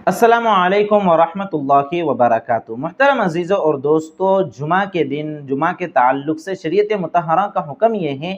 السلام علیکم ورحمۃ اللہ وبرکاتہ۔ محترم عزیزوں اور دوستو، جمعہ کے دن جمعہ کے تعلق سے شریعت مطہرہ کا حکم یہ ہے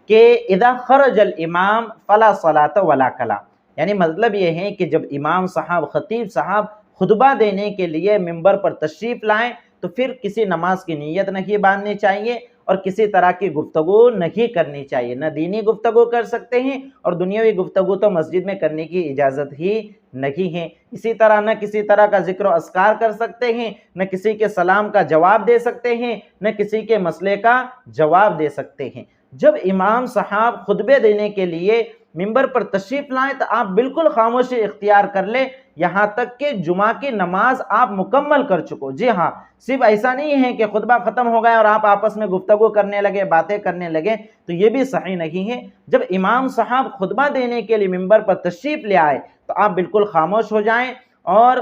کہ اذا خرج الامام فلا صلاۃ ولا کلام، یعنی مطلب یہ ہے کہ جب امام صاحب خطیب صاحب خطبہ دینے کے لیے ممبر پر تشریف لائیں تو پھر کسی نماز کی نیت نہیں باندھنی چاہیے اور کسی طرح کی گفتگو نہیں کرنی چاہیے۔ نہ دینی گفتگو کر سکتے ہیں اور دنیاوی گفتگو تو مسجد میں کرنے کی اجازت ہی نہیں ہے۔ اسی طرح نہ کسی طرح کا ذکر و اذکار کر سکتے ہیں، نہ کسی کے سلام کا جواب دے سکتے ہیں، نہ کسی کے مسئلے کا جواب دے سکتے ہیں۔ جب امام صاحب خطبے دینے کے لیے ممبر پر تشریف لائیں تو آپ بالکل خاموشی اختیار کر لیں یہاں تک کہ جمعہ کی نماز آپ مکمل کر چکو۔ جی ہاں، صرف ایسا نہیں ہے کہ خطبہ ختم ہو گیا اور آپ آپس میں گفتگو کرنے لگے، باتیں کرنے لگے، تو یہ بھی صحیح نہیں ہے۔ جب امام صاحب خطبہ دینے کے لیے ممبر پر تشریف لے آئے تو آپ بالکل خاموش ہو جائیں اور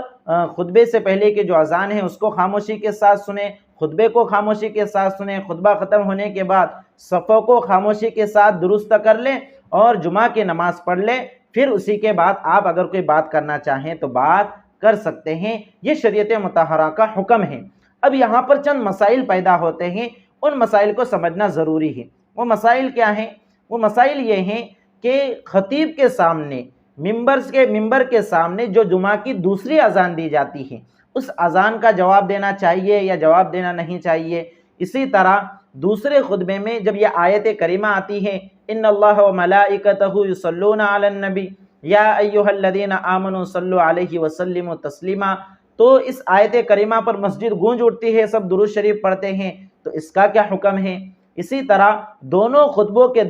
خطبے سے پہلے کی جو اذان ہے اس کو خاموشی کے ساتھ سنیں، خطبے کو خاموشی کے ساتھ سنیں، خطبہ ختم ہونے کے بعد صفوں کو خاموشی کے ساتھ درست کر لیں اور جمعہ کی نماز پڑھ لیں۔ پھر اسی کے بعد آپ اگر کوئی بات کرنا چاہیں تو بات کر سکتے ہیں۔ یہ شریعت مطہرہ کا حکم ہے۔ اب یہاں پر چند مسائل پیدا ہوتے ہیں، ان مسائل کو سمجھنا ضروری ہے۔ وہ مسائل کیا ہیں؟ وہ مسائل یہ ہیں کہ خطیب کے سامنے ممبر کے سامنے جو جمعہ کی دوسری اذان دی جاتی ہے اس اذان کا جواب دینا چاہیے یا جواب دینا نہیں چاہیے۔ اسی طرح دوسرے خطبے میں جب یہ آیت کریمہ آتی ہے ان اللہ وملائکتہ یصلون علی النبی یا ایھا الذین آمنوا صلوا علیہ وسلموا تسلیما، تو اس آیت کریمہ پر مسجد گونج اٹھتی ہے، سب درود شریف پڑھتے ہیں، تو اس کا کیا حکم ہے؟ اسی طرح دونوں خطبوں کے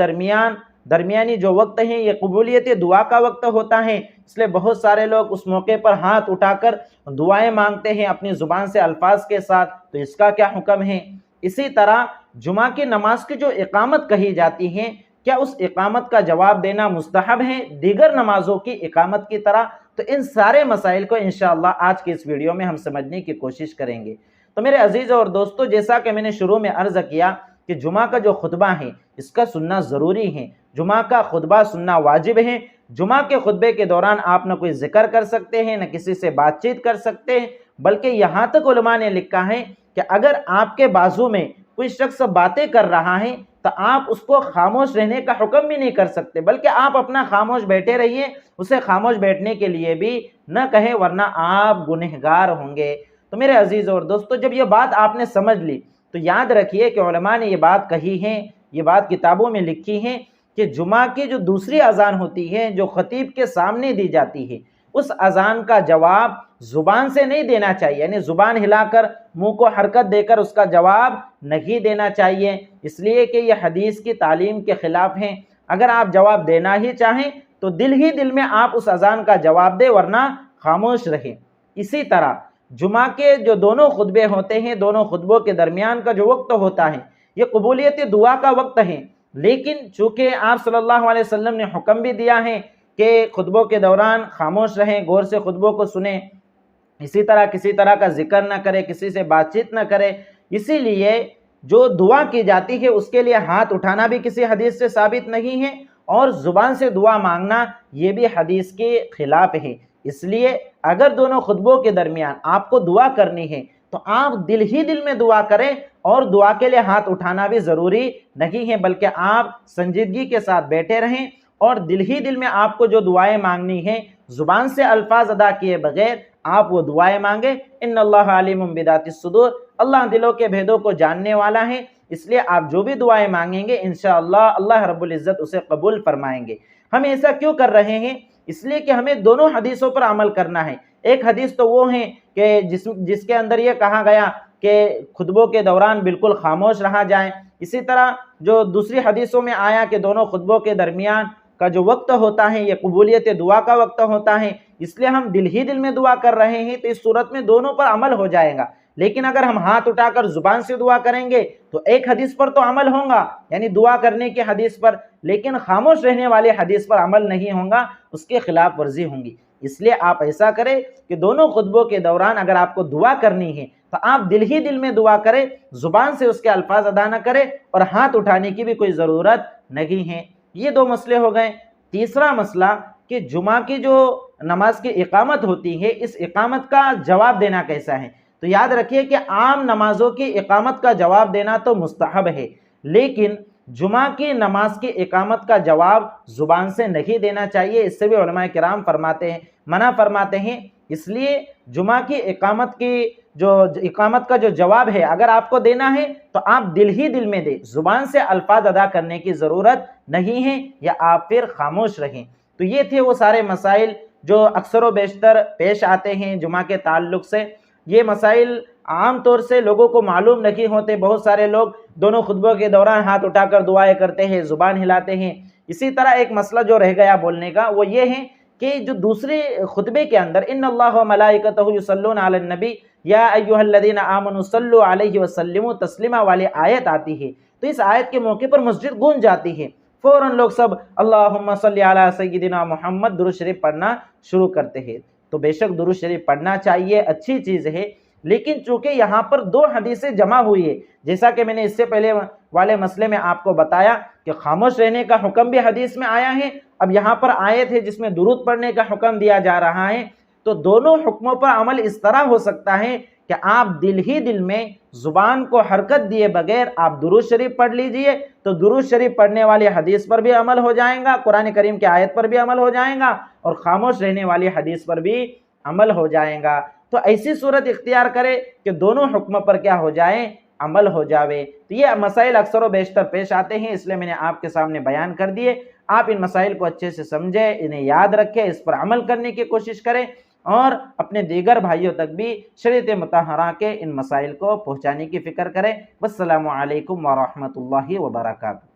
درمیانی جو وقت ہے یہ قبولیت دعا کا وقت ہوتا ہے، اس لیے بہت سارے لوگ اس موقع پر ہاتھ اٹھا کر دعائیں مانگتے ہیں اپنی زبان سے الفاظ کے ساتھ، تو اس کا کیا حکم ہے؟ اسی طرح جمعہ کی نماز کی جو اقامت کہی جاتی ہے کیا اس اقامت کا جواب دینا مستحب ہے دیگر نمازوں کی اقامت کی طرح؟ تو ان سارے مسائل کو انشاءاللہ آج کی اس ویڈیو میں ہم سمجھنے کی کوشش کریں گے۔ تو میرے عزیزوں اور دوستو، جیسا کہ میں نے شروع میں عرض کیا کہ جمعہ کا جو خطبہ ہے اس کا سننا ضروری ہے، جمعہ کا خطبہ سننا واجب ہے۔ جمعہ کے خطبے کے دوران آپ نہ کوئی ذکر کر سکتے ہیں، نہ کسی سے بات چیت کر سکتے ہیں، بلکہ یہاں تک علماء نے لکھا ہے کہ اگر آپ کے بازو میں کوئی شخص باتیں کر رہا ہے تو آپ اس کو خاموش رہنے کا حکم بھی نہیں کر سکتے، بلکہ آپ اپنا خاموش بیٹھے رہیے، اسے خاموش بیٹھنے کے لیے بھی نہ کہیں ورنہ آپ گنہگار ہوں گے۔ تو میرے عزیزوں اور دوستو، جب یہ بات آپ نے سمجھ لی تو یاد رکھیے کہ علماء نے یہ بات کہی ہے، یہ بات کتابوں میں لکھی ہے کہ جمعہ کی جو دوسری اذان ہوتی ہے جو خطیب کے سامنے دی جاتی ہے اس اذان کا جواب زبان سے نہیں دینا چاہیے، یعنی زبان ہلا کر منہ کو حرکت دے کر اس کا جواب نہیں دینا چاہیے، اس لیے کہ یہ حدیث کی تعلیم کے خلاف ہیں۔ اگر آپ جواب دینا ہی چاہیں تو دل ہی دل میں آپ اس اذان کا جواب دیں ورنہ خاموش رہیں۔ اسی طرح جمعہ کے جو دونوں خطبے ہوتے ہیں، دونوں خطبوں کے درمیان کا جو وقت ہوتا ہے یہ قبولیت دعا کا وقت ہے، لیکن چونکہ آپ صلی اللہ علیہ وسلم نے حکم بھی دیا ہے کہ خطبوں کے دوران خاموش رہیں، غور سے خطبوں کو سنیں، اسی طرح کسی طرح کا ذکر نہ کرے، کسی سے بات چیت نہ کرے، اسی لیے جو دعا کی جاتی ہے اس کے لیے ہاتھ اٹھانا بھی کسی حدیث سے ثابت نہیں ہے اور زبان سے دعا مانگنا یہ بھی حدیث کے خلاف ہے۔ اس لیے اگر دونوں خطبوں کے درمیان آپ کو دعا کرنی ہے تو آپ دل ہی دل میں دعا کریں اور دعا کے لیے ہاتھ اٹھانا بھی ضروری نہیں ہے، بلکہ آپ سنجیدگی کے ساتھ بیٹھے رہیں اور دل ہی دل میں آپ کو جو دعائیں مانگنی ہیں زبان سے الفاظ ادا کیے بغیر آپ وہ دعائیں مانگیں۔ ان اللہ علیم بذات الصدور، اللہ دلوں کے بھیدوں کو جاننے والا ہے، اس لیے آپ جو بھی دعائیں مانگیں گے انشاءاللہ اللہ رب العزت اسے قبول فرمائیں گے۔ ہم ایسا کیوں کر رہے ہیں؟ اس لیے کہ ہمیں دونوں حدیثوں پر عمل کرنا ہے۔ ایک حدیث تو وہ ہے کہ جس کے اندر یہ کہا گیا کہ خطبوں کے دوران بالکل خاموش رہا جائے، اسی طرح جو دوسری حدیثوں میں آیا کہ دونوں خطبوں کے درمیان کا جو وقت ہوتا ہے یہ قبولیت دعا کا وقت ہوتا ہے، اس لیے ہم دل ہی دل میں دعا کر رہے ہیں، تو اس صورت میں دونوں پر عمل ہو جائے گا۔ لیکن اگر ہم ہاتھ اٹھا کر زبان سے دعا کریں گے تو ایک حدیث پر تو عمل ہوگا، یعنی دعا کرنے کی حدیث پر، لیکن خاموش رہنے والے حدیث پر عمل نہیں ہوگا، اس کے خلاف ورزی ہوں گی۔ اس لیے آپ ایسا کریں کہ دونوں خطبوں کے دوران اگر آپ کو دعا کرنی ہے تو آپ دل ہی دل میں دعا کریں، زبان سے اس کے الفاظ ادا نہ کریں اور ہاتھ اٹھانے کی بھی کوئی ضرورت نہیں ہے۔ یہ دو مسئلے ہو گئے۔ تیسرا مسئلہ کہ جمعہ کی جو نماز کی اقامت ہوتی ہے اس اقامت کا جواب دینا کیسا ہے؟ تو یاد رکھیے کہ عام نمازوں کی اقامت کا جواب دینا تو مستحب ہے، لیکن جمعہ کی نماز کی اقامت کا جواب زبان سے نہیں دینا چاہیے، اس سے بھی علماء کرام فرماتے ہیں، منع فرماتے ہیں۔ اس لیے جمعہ کی اقامت کا جو جواب ہے اگر آپ کو دینا ہے تو آپ دل ہی دل میں دیں، زبان سے الفاظ ادا کرنے کی ضرورت نہیں ہے، یا آپ پھر خاموش رہیں۔ تو یہ تھے وہ سارے مسائل جو اکثر و بیشتر پیش آتے ہیں جمعہ کے تعلق سے۔ یہ مسائل عام طور سے لوگوں کو معلوم نہیں ہوتے، بہت سارے لوگ دونوں خطبوں کے دوران ہاتھ اٹھا کر دعائیں کرتے ہیں، زبان ہلاتے ہیں۔ اسی طرح ایک مسئلہ جو رہ گیا بولنے کا وہ یہ ہے کہ جو دوسرے خطبے کے اندر ان اللہ و ملائکتہ یصلون علی النبی یا ایھا الذین آمنوا صلوا علیہ وسلموا تسلیما والی آیت آتی ہے، تو اس آیت کے موقع پر مسجد گونج جاتی ہے، فوراً لوگ سب اللہم صلی علی سیدنا محمد درود شریف پڑھنا شروع کرتے ہیں۔ تو بے شک درود شریف پڑھنا چاہیے، اچھی چیز ہے، لیکن چونکہ یہاں پر دو حدیثیں جمع ہوئی ہے، جیسا کہ میں نے اس سے پہلے والے مسئلے میں آپ کو بتایا کہ خاموش رہنے کا حکم بھی حدیث میں آیا ہے، اب یہاں پر آیت ہے جس میں درود پڑھنے کا حکم دیا جا رہا ہے، تو دونوں حکموں پر عمل اس طرح ہو سکتا ہے کہ آپ دل ہی دل میں زبان کو حرکت دیے بغیر آپ درود شریف پڑھ لیجئے، تو درود شریف پڑھنے والی حدیث پر بھی عمل ہو جائے گا، قرآن کریم کی آیت پر بھی عمل ہو جائے گا، اور خاموش رہنے والی حدیث پر بھی عمل ہو جائے گا۔ تو ایسی صورت اختیار کرے کہ دونوں حکم پر کیا ہو جائے، عمل ہو جاوے۔ تو یہ مسائل اکثر و بیشتر پیش آتے ہیں، اس لیے میں نے آپ کے سامنے بیان کر دیے۔ آپ ان مسائل کو اچھے سے سمجھیں، انہیں یاد رکھیں، اس پر عمل کرنے کی کوشش کریں، اور اپنے دیگر بھائیوں تک بھی شریعت مطہرہ کے ان مسائل کو پہنچانے کی فکر کریں۔ والسلام علیکم ورحمۃ اللہ وبرکاتہ۔